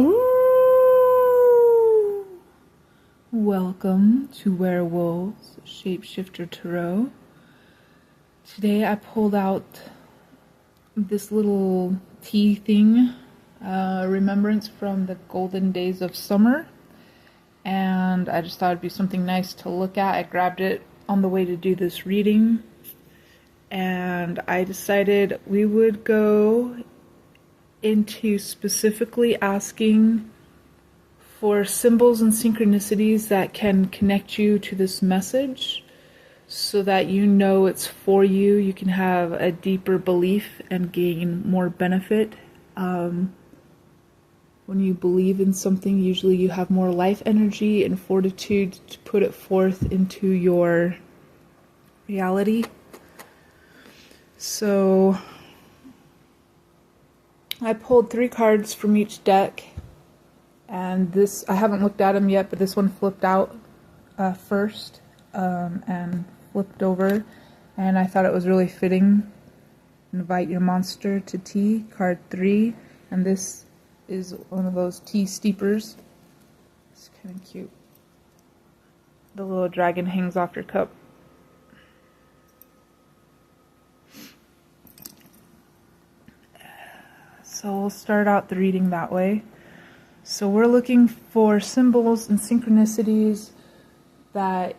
Oh! Welcome to Werewolves Shapeshifter Tarot. Today I pulled out this little tea thing, remembrance from the golden days of summer, and I just thought it'd be something nice to look at. I grabbed it on the way to do this reading, and I decided we would go into specifically asking for symbols and synchronicities that can connect you to this message so that you know it's for you. You can have a deeper belief and gain more benefit. When you believe in something, usually you have more life energy and fortitude to put it forth into your reality. So I pulled 3 cards from each deck, and this, I haven't looked at them yet, but this one flipped out first and flipped over, and I thought it was really fitting. Invite your monster to tea, card 3, and this is one of those tea steepers. It's kind of cute. The little dragon hangs off your cup. So we'll start out the reading that way. So we're looking for symbols and synchronicities that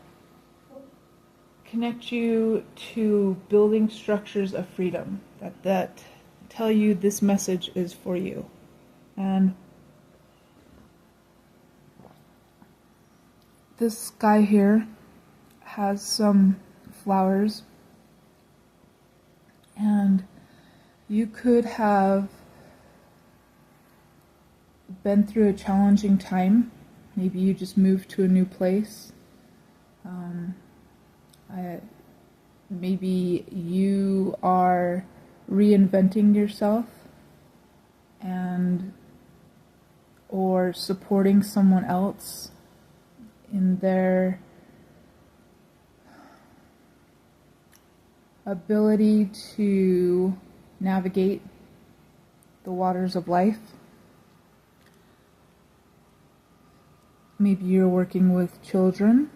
connect you to building structures of freedom, that tell you this message is for you. And this guy here has some flowers, and you could have been through a challenging time. Maybe you just moved to a new place. Maybe you are reinventing yourself or supporting someone else in their ability to navigate the waters of life. Maybe you're working with children.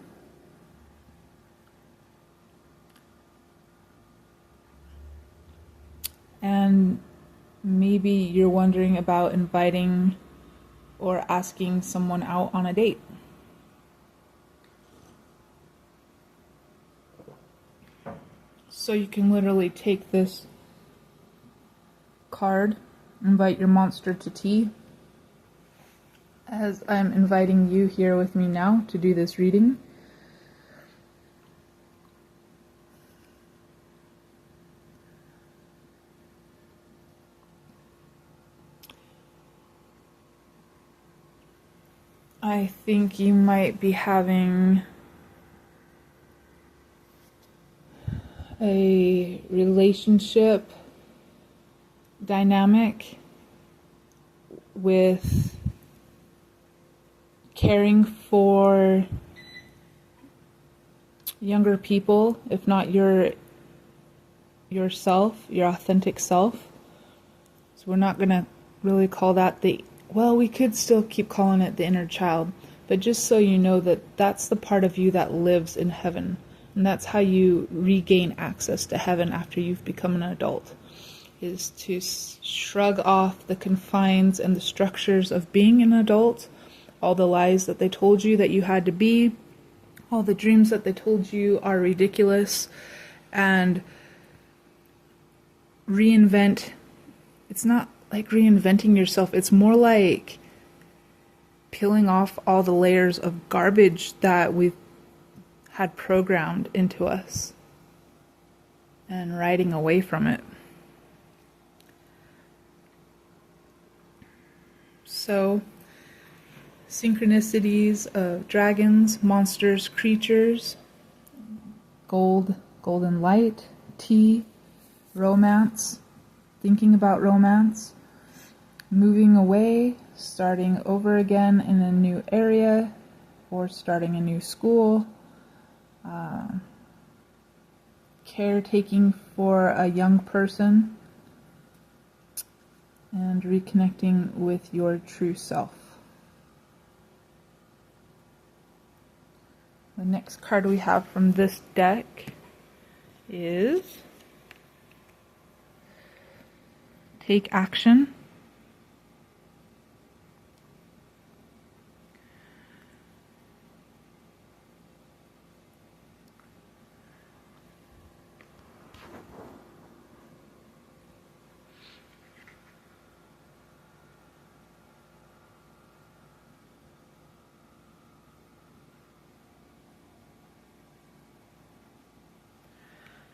And maybe you're wondering about inviting or asking someone out on a date. So you can literally take this card, invite your monster to tea, as I'm inviting you here with me now to do this reading. I think you might be having a relationship dynamic with caring for younger people, if not yourself, your authentic self. So we're not going to really call that we could still keep calling it the inner child, but just so you know that that's the part of you that lives in heaven, and that's how you regain access to heaven after you've become an adult, is to shrug off the confines and the structures of being an adult, all the lies that they told you that you had to be, all the dreams that they told you are ridiculous, and reinvent. It's not like reinventing yourself, it's more like peeling off all the layers of garbage that we've had programmed into us and riding away from it. So, synchronicities of dragons, monsters, creatures, golden light, tea, romance, thinking about romance, moving away, starting over again in a new area, or starting a new school, caretaking for a young person, and reconnecting with your true self. The next card we have from this deck is Take Action.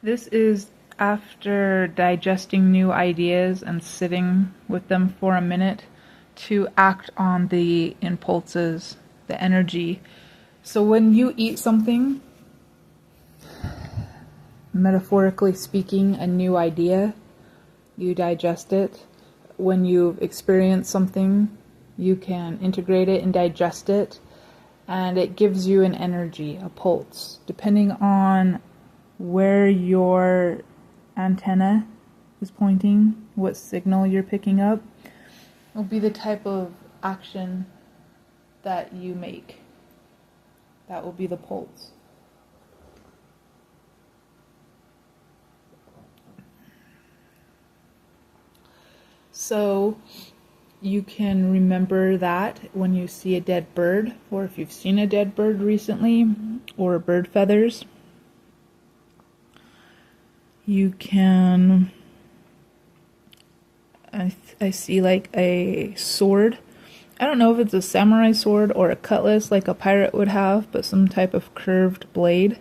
This is after digesting new ideas and sitting with them for a minute to act on the impulses, the energy. So when you eat something, metaphorically speaking, a new idea, you digest it. When you've experienced something, you can integrate it and digest it, and it gives you an energy, a pulse, depending on where your antenna is pointing, what signal you're picking up, will be the type of action that you make. That will be the pulse. So you can remember that when you see a dead bird, or if you've seen a dead bird recently, or bird feathers. You can, I see like a sword. I don't know if it's a samurai sword or a cutlass like a pirate would have, but some type of curved blade.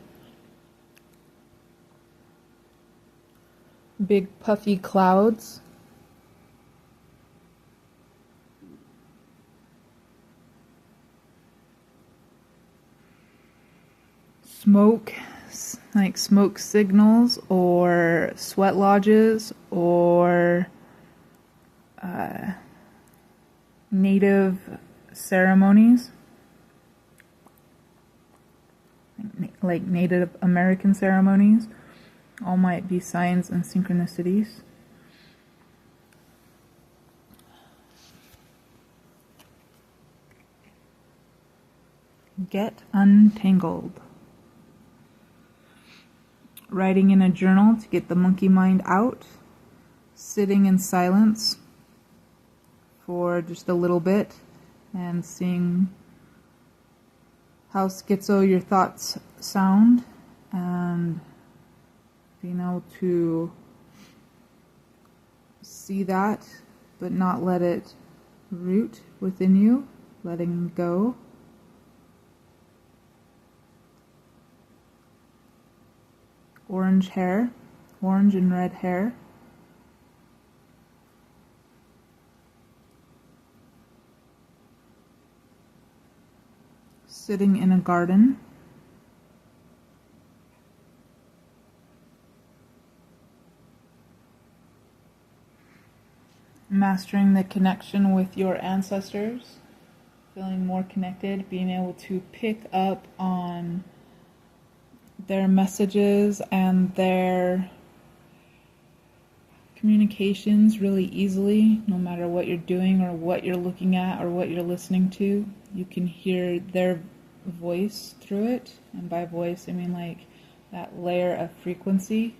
Big puffy clouds. Smoke, like smoke signals or sweat lodges or native ceremonies, like Native American ceremonies, all might be signs and synchronicities. Get untangled. Writing in a journal to get the monkey mind out, sitting in silence for just a little bit and seeing how schizo your thoughts sound, and being able to see that but not let it root within you, letting go. Orange hair, orange and red hair. Sitting in a garden. Mastering the connection with your ancestors, feeling more connected, being able to pick up on their messages and their communications really easily, no matter what you're doing or what you're looking at or what you're listening to. You can hear their voice through it, and by voice I mean like that layer of frequency.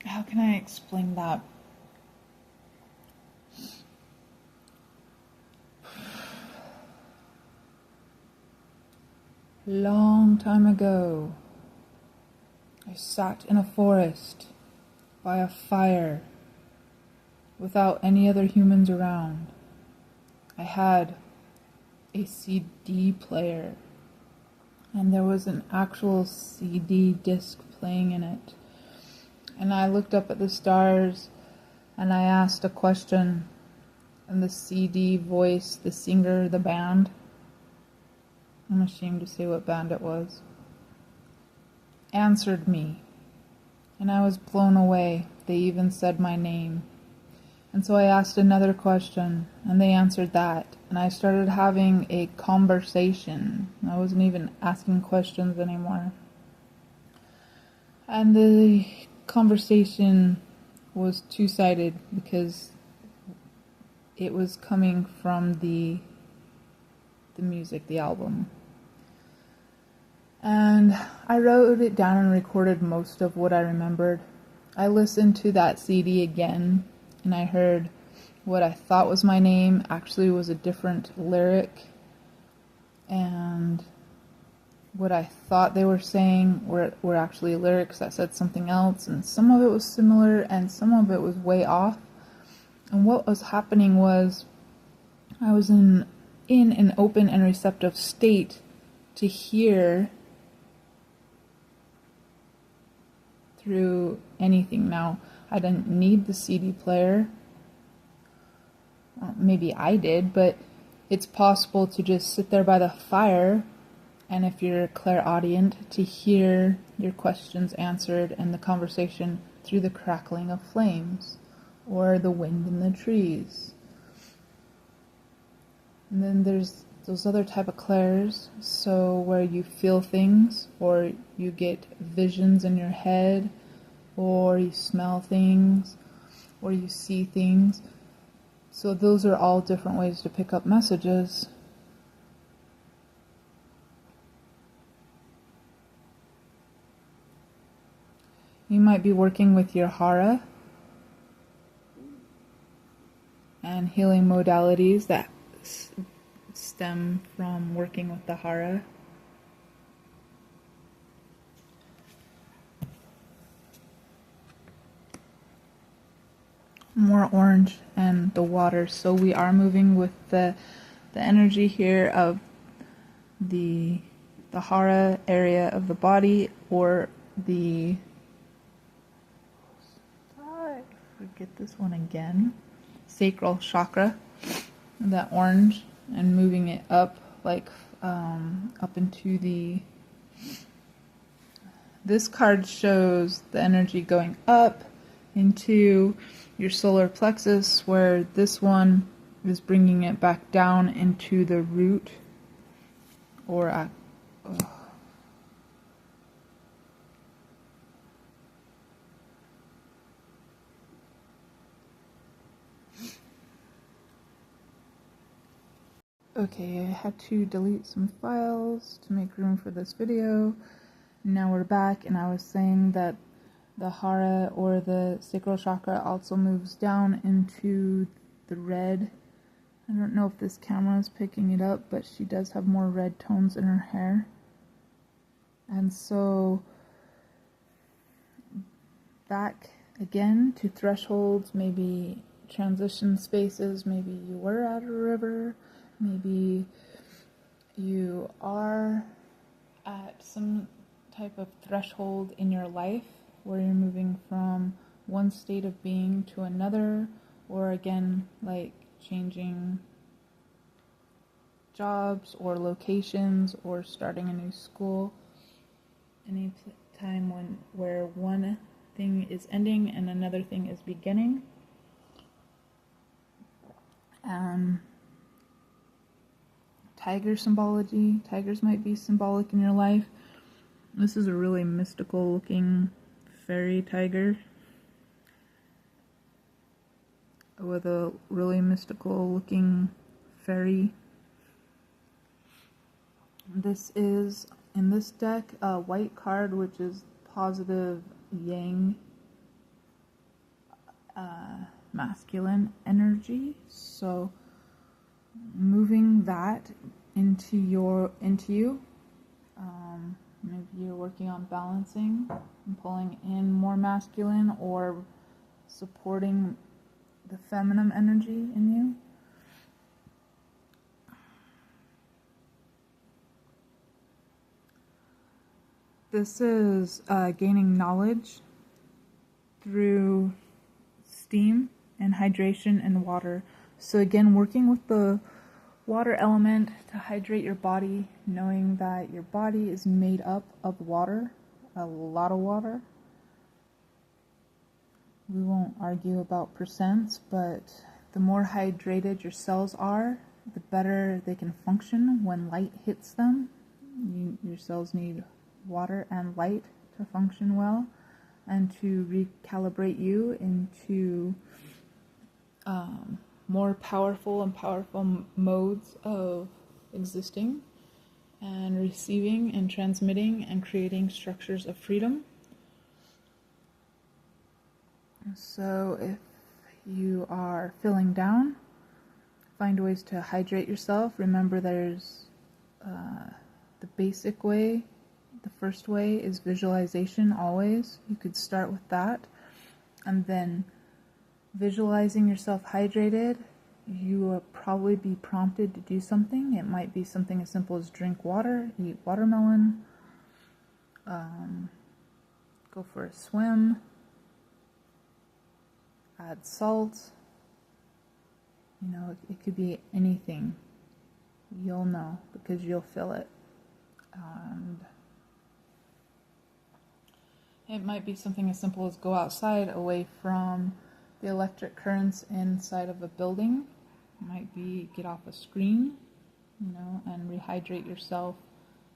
How can I explain that? Long time ago, I sat in a forest by a fire without any other humans around. I had a CD player, and there was an actual CD disc playing in it. And I looked up at the stars and I asked a question, and the CD voice, the singer, the band, I'm ashamed to say what band it was, answered me. And I was blown away. They even said my name. And so I asked another question, and they answered that. And I started having a conversation. I wasn't even asking questions anymore. And the conversation was two-sided because it was coming from the music, the album. And I wrote it down and recorded most of what I remembered. I listened to that CD again, and I heard what I thought was my name actually was a different lyric, and what I thought they were saying were actually lyrics that said something else, and some of it was similar and some of it was way off. And what was happening was I was in an open and receptive state to hear through anything. Now, I didn't need the CD player. Maybe I did, but it's possible to just sit there by the fire, and if you're clairaudient, to hear your questions answered and the conversation through the crackling of flames or the wind in the trees. And then there's those other type of clairs, so where you feel things, or you get visions in your head, or you smell things, or you see things. So those are all different ways to pick up messages. You might be working with your hara and healing modalities that stem from working with the hara. More orange and the water, so we are moving with the energy here of the hara area of the body, or the forget this one again, sacral chakra, that orange, and moving it up, like up into the, this card shows the energy going up into your solar plexus, where this one is bringing it back down into the root, or okay, I had to delete some files to make room for this video. Now we're back, and I was saying that the hara, or the sacral chakra, also moves down into the red. I don't know if this camera is picking it up, but she does have more red tones in her hair. And so back again to thresholds, maybe transition spaces, maybe you were at a river, maybe you are at some type of threshold in your life where you're moving from one state of being to another, or again, like changing jobs or locations, or starting a new school. Any time where one thing is ending and another thing is beginning. Tiger symbology. Tigers might be symbolic in your life. This is a really mystical looking fairy tiger with a really mystical looking fairy. This is, in this deck, a white card, which is positive yang, masculine energy. So moving that into you. Maybe you're working on balancing and pulling in more masculine, or supporting the feminine energy in you. This is gaining knowledge through steam and hydration and water. So again, working with the water element to hydrate your body, knowing that your body is made up of water, a lot of water. We won't argue about percents, but the more hydrated your cells are, the better they can function when light hits them. Your cells need water and light to function well. and to recalibrate you into more powerful and powerful modes of existing and receiving and transmitting and creating structures of freedom. So if you are feeling down, find ways to hydrate yourself. Remember there's the basic way. The first way is visualization always. You could start with that, and then visualizing yourself hydrated, you will probably be prompted to do something. It might be something as simple as drink water, eat watermelon, go for a swim, add salt. You know, it could be anything. You'll know because you'll feel it. And it might be something as simple as go outside away from the electric currents inside of a building. It might be get off a screen, you know, and rehydrate yourself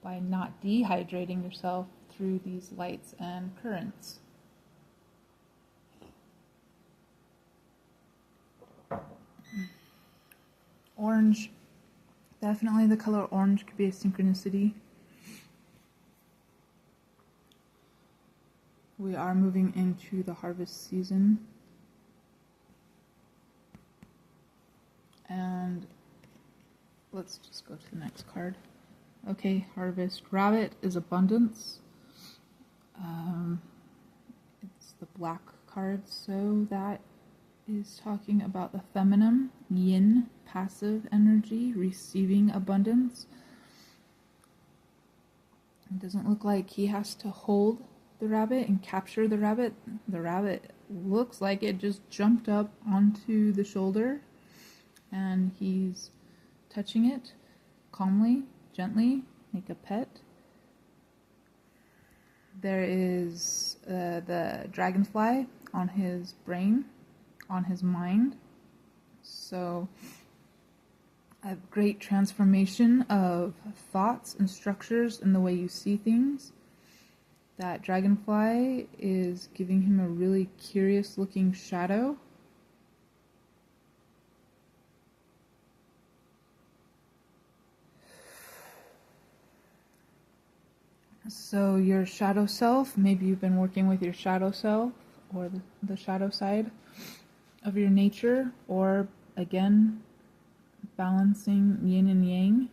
by not dehydrating yourself through these lights and currents. Orange, definitely the color orange could be a synchronicity. We are moving into the harvest season. And let's just go to the next card. Okay, harvest. Rabbit is abundance. It's the black card, so that is talking about the feminine, yin, passive energy, receiving abundance. It doesn't look like he has to hold the rabbit and capture the rabbit. The rabbit looks like it just jumped up onto the shoulder, and he's touching it calmly, gently, like a pet. There is the dragonfly on his brain, on his mind. So a great transformation of thoughts and structures in the way you see things. That dragonfly is giving him a really curious looking shadow. So your shadow self, maybe you've been working with your shadow self or the shadow side of your nature, or again, balancing yin and yang.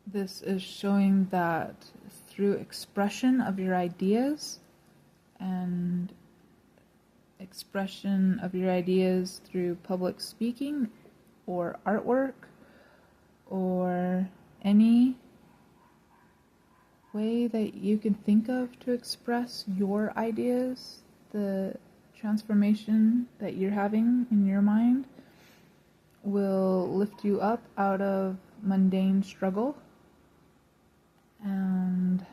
This is showing that through expression of your ideas and expression of your ideas through public speaking or artwork or any way that you can think of to express your ideas, the transformation that you're having in your mind will lift you up out of mundane struggle. And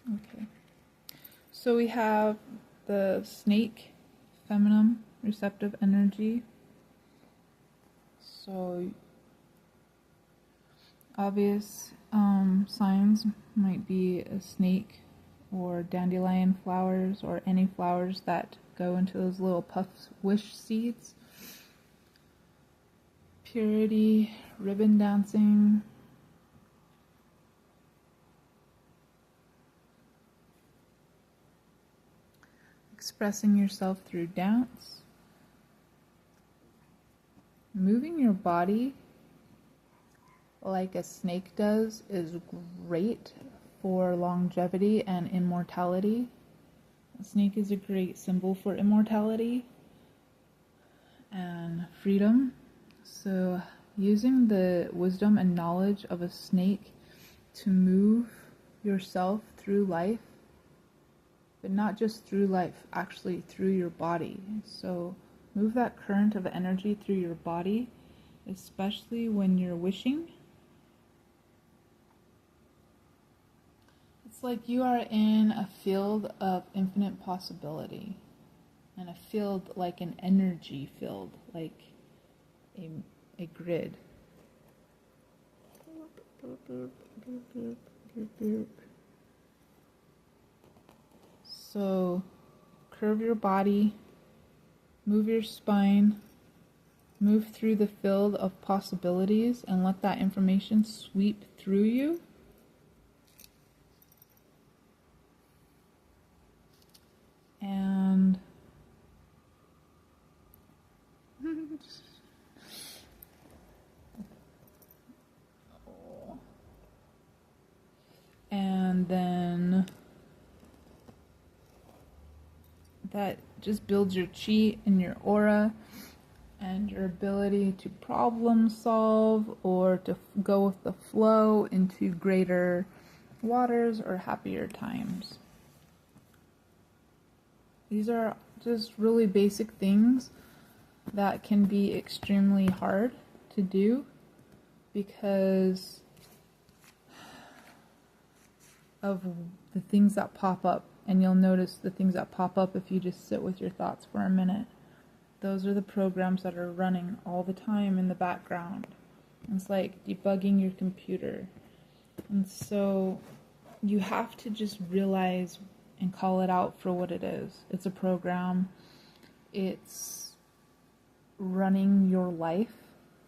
okay, so we have the snake, feminine, receptive energy. So obvious signs might be a snake or dandelion flowers or any flowers that go into those little puff wish seeds. Purity, ribbon dancing. Expressing yourself through dance. Moving your body like a snake does is great for longevity and immortality. A snake is a great symbol for immortality and freedom. So using the wisdom and knowledge of a snake to move yourself through life, but not just through life, actually through your body. So move that current of energy through your body, especially when you're wishing. It's like you are in a field of infinite possibility, and a field like an energy field, like a grid. So curve your body, move your spine, move through the field of possibilities, and let that information sweep through you. And then that just builds your chi and your aura and your ability to problem solve or to go with the flow into greater waters or happier times. These are just really basic things that can be extremely hard to do because of the things that pop up. And you'll notice the things that pop up if you just sit with your thoughts for a minute. Those are the programs that are running all the time in the background. It's like debugging your computer. And so you have to just realize and call it out for what it is. It's a program. It's running your life,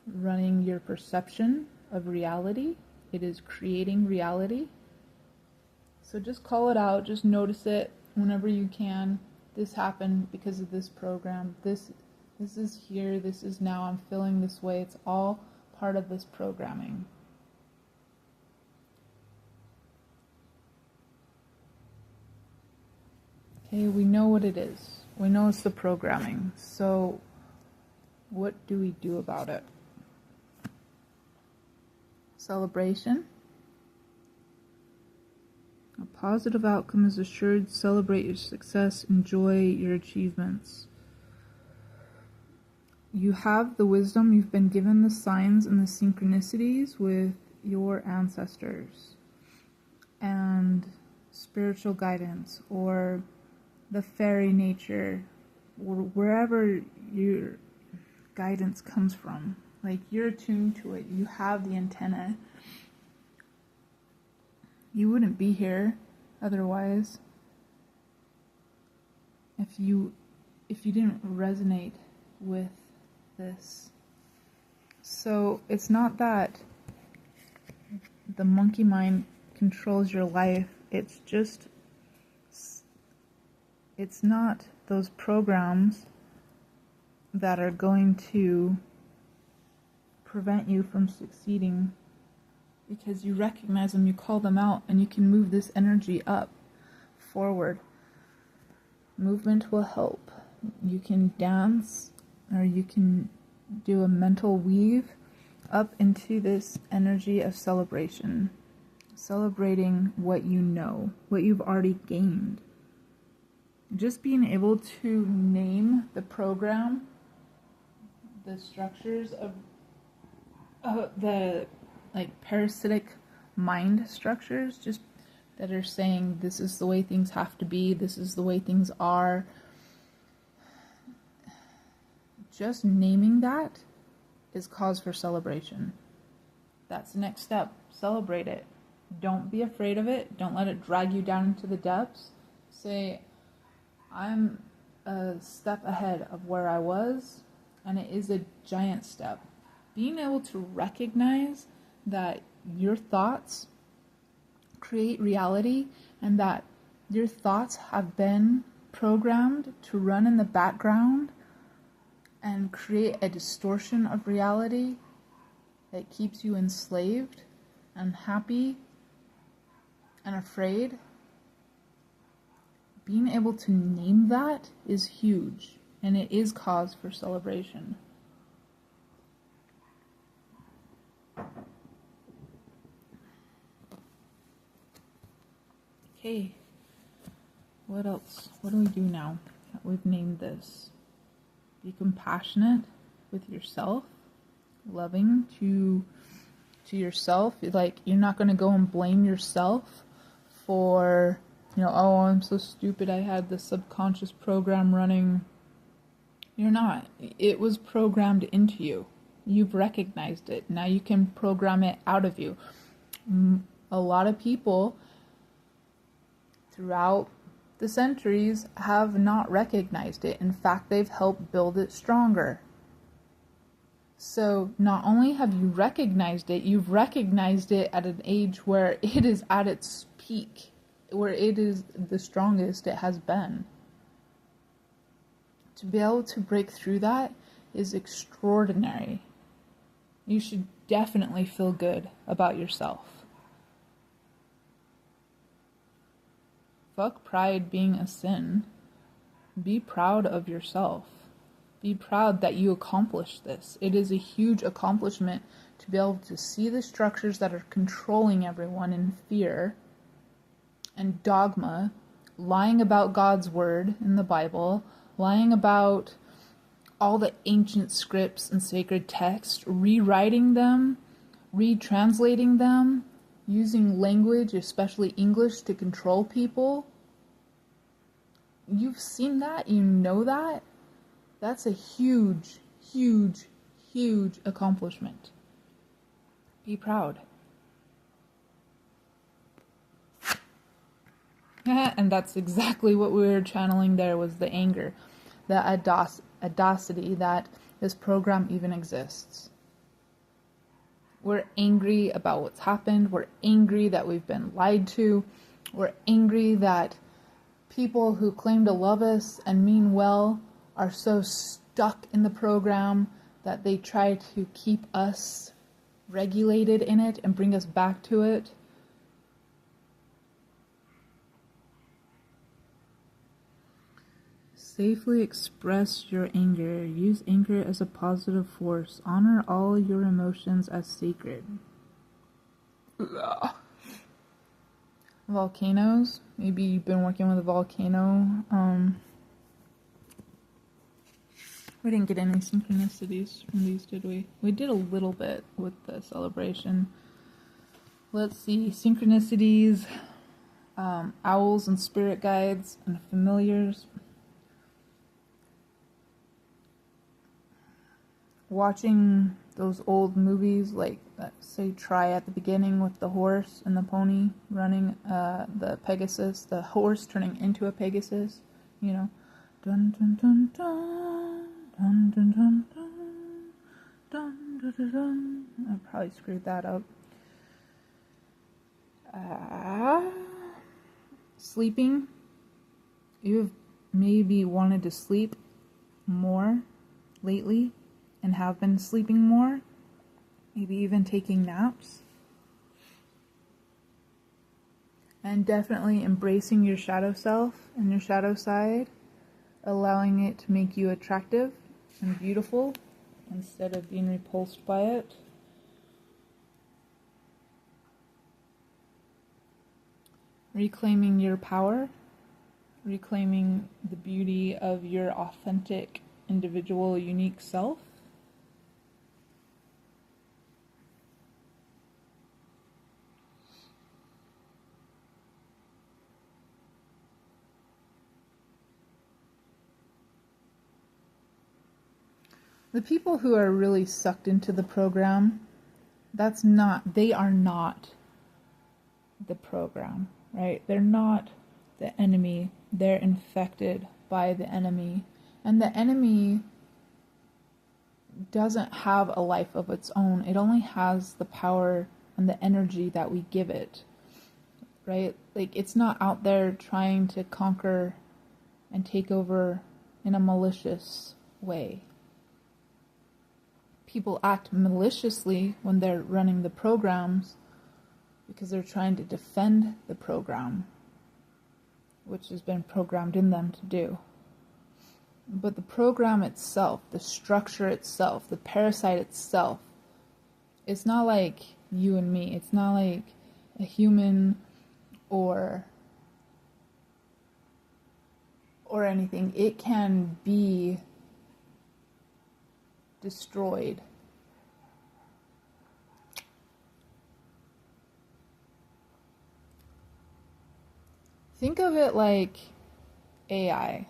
running your perception of reality. It is creating reality. So just call it out, just notice it whenever you can. This happened because of this program. This is here, this is now, I'm feeling this way. It's all part of this programming. Okay, we know what it is. We know it's the programming. So what do we do about it? Celebration. A positive outcome is assured. Celebrate your success. Enjoy your achievements. You have the wisdom. You've been given the signs and the synchronicities with your ancestors and spiritual guidance or the fairy nature or wherever your guidance comes from. Like, you're attuned to it. You have the antenna. You wouldn't be here otherwise if you didn't resonate with this. So it's not that the monkey mind controls your life. It's not those programs that are going to prevent you from succeeding. Because you recognize them, you call them out, and you can move this energy up, forward. Movement will help. You can dance, or you can do a mental weave up into this energy of celebration. Celebrating what you know, what you've already gained. Just being able to name the program, the structures of the parasitic mind structures, just that are saying this is the way things have to be, this is the way things are. Just naming that is cause for celebration. That's the next step. Celebrate it. Don't be afraid of it. Don't let it drag you down into the depths. Say, I'm a step ahead of where I was, and it is a giant step. Being able to recognize that your thoughts create reality and that your thoughts have been programmed to run in the background and create a distortion of reality that keeps you enslaved, unhappy, and afraid. Being able to name that is huge, and it is cause for celebration. Okay, what else? What do we do now that we've named this? Be compassionate with yourself, loving to yourself. Like, you're not going to go and blame yourself for, oh, I'm so stupid, I had this subconscious program running. You're not. It was programmed into you. You've recognized it. Now you can program it out of you. A lot of people throughout the centuries have not recognized it. In fact, they've helped build it stronger. So not only have you recognized it, you've recognized it at an age where it is at its peak, where it is the strongest it has been. To be able to break through that is extraordinary. You should definitely feel good about yourself. Fuck pride being a sin. Be proud of yourself. Be proud that you accomplished this. It is a huge accomplishment to be able to see the structures that are controlling everyone in fear and dogma, lying about God's word in the Bible, lying about all the ancient scripts and sacred texts, rewriting them, retranslating them, using language, especially English, to control people. You've seen that, you know that. That's a huge, huge, huge accomplishment. Be proud. And that's exactly what we were channeling there, was the anger, the audacity that this program even exists. We're angry about what's happened. We're angry that we've been lied to. We're angry that people who claim to love us and mean well are so stuck in the program that they try to keep us regulated in it and bring us back to it. Safely express your anger. Use anger as a positive force. Honor all your emotions as sacred. Ugh. Volcanoes. Maybe you've been working with a volcano. We didn't get any synchronicities from these, did we? We did a little bit with the celebration. Let's see. Synchronicities, owls and spirit guides and familiars. Watching those old movies, like, say, Try at the beginning with the horse and the pony running, the Pegasus, the horse turning into a Pegasus, Dun dun dun dun, dun dun dun dun, dun dun dun dun. I probably screwed that up. Sleeping. You've maybe wanted to sleep more lately and have been sleeping more, maybe even taking naps. And definitely embracing your shadow self and your shadow side, allowing it to make you attractive and beautiful instead of being repulsed by it. Reclaiming your power, reclaiming the beauty of your authentic, individual, unique self. The people who are really sucked into the program, they are not the program, right? They're not the enemy. They're infected by the enemy. And the enemy doesn't have a life of its own. It only has the power and the energy that we give it, right? Like, it's not out there trying to conquer and take over in a malicious way. People act maliciously when they're running the programs because they're trying to defend the program, which has been programmed in them to do. But the program itself, the structure itself, the parasite itself, it's not like you and me. It's not like a human or anything. It can be destroyed. Think of it like AI.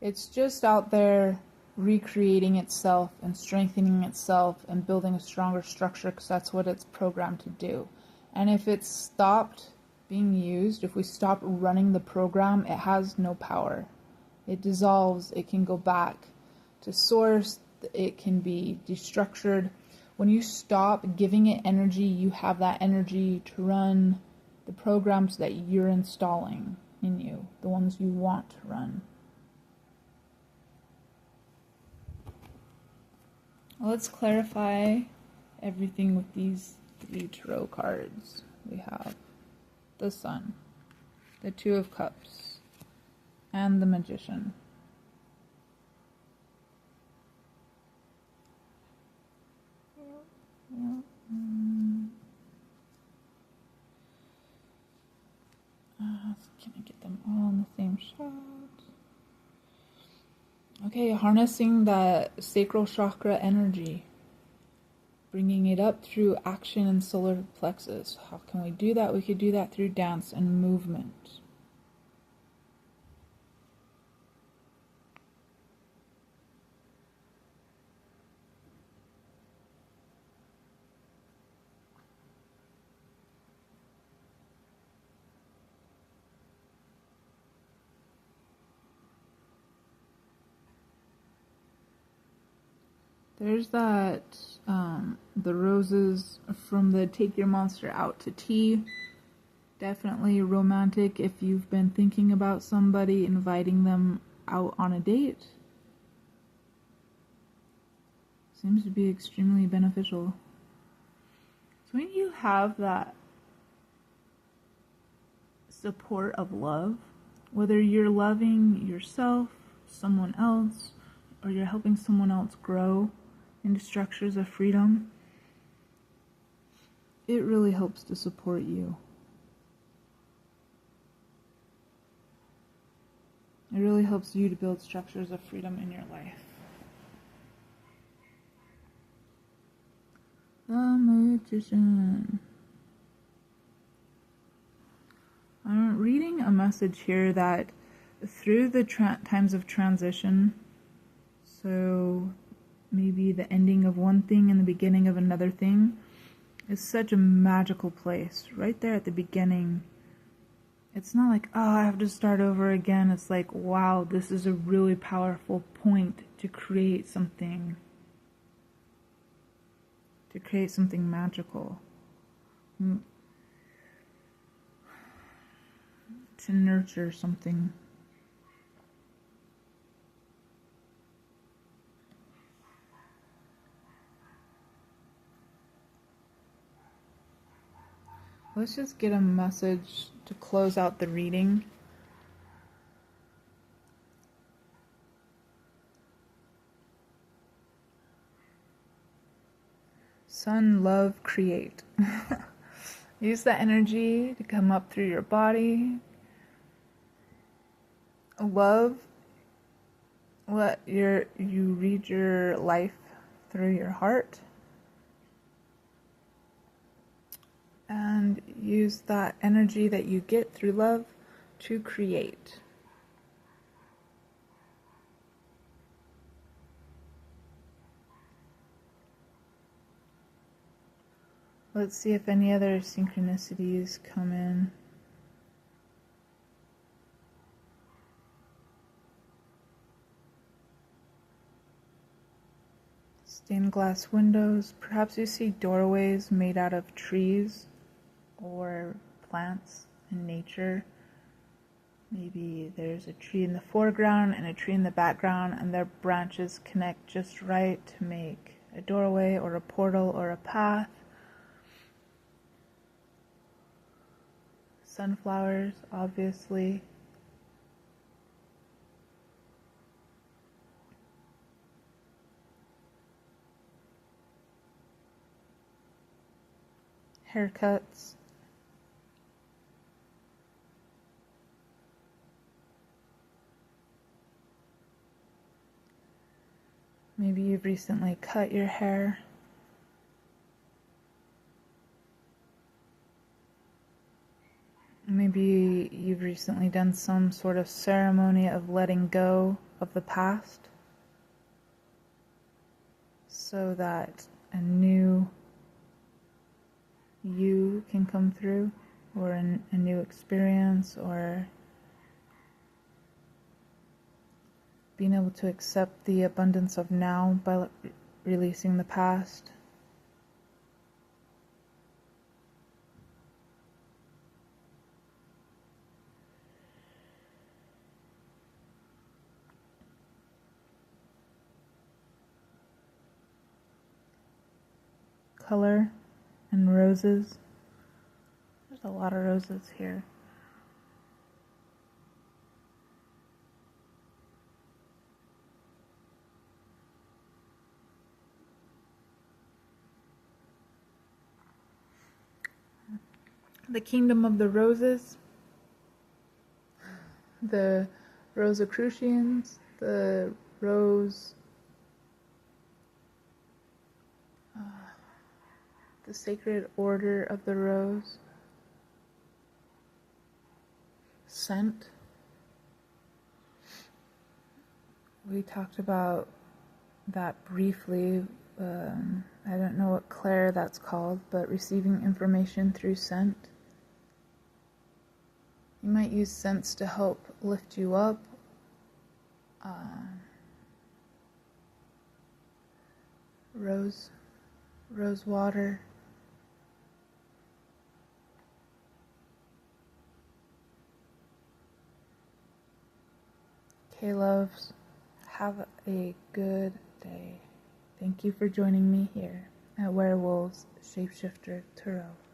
It's just out there recreating itself and strengthening itself and building a stronger structure because that's what it's programmed to do. And if it's stopped being used, if we stop running the program, it has no power. It dissolves, it can go back to source, it can be destructured. When you stop giving it energy, you have that energy to run the programs that you're installing in you, the ones you want to run. Let's clarify everything with these 3 tarot cards. We have the Sun, the Two of Cups, and the Magician. Can I get them all in the same shot? Okay, harnessing that sacral chakra energy, bringing it up through action and solar plexus. How can we do that? We could do that through dance and movement. There's that, the roses from the Take Your Monster Out to Tea. Definitely romantic if you've been thinking about somebody, inviting them out on a date. Seems to be extremely beneficial. So when you have that support of love, whether you're loving yourself, someone else, or you're helping someone else grow into structures of freedom, it really helps to support you. It really helps you to build structures of freedom in your life. The Magician. I'm reading a message here that through the times of transition, so maybe the ending of one thing and the beginning of another thing, is such a magical place. Right there at the beginning, it's not like, oh, I have to start over again. It's like, wow, this is a really powerful point to create something. To create something magical. To nurture something. Let's just get a message to close out the reading. Sun, love, create. Use that energy to come up through your body. Love, let you read your life through your heart. And use that energy that you get through love to create. Let's see if any other synchronicities come in. Stained glass windows. Perhaps you see doorways made out of trees or plants in nature. Maybe there's a tree in the foreground and a tree in the background, and their branches connect just right to make a doorway or a portal or a path. Sunflowers, obviously. Haircuts. Maybe you've recently cut your hair. Maybe recently done some sort of ceremony of letting go of the past so that a new you can come through, or a new experience, or being able to accept the abundance of now by releasing the past. Color and roses. There's a lot of roses here. The kingdom of the roses, the Rosicrucians, the rose, the sacred order of the rose, scent. We talked about that briefly. I don't know what clair that's called, but receiving information through scent. You might use scents to help lift you up. Rose water. Okay, loves, have a good day. Thank you for joining me here at Werewolves Shapeshifter Tarot.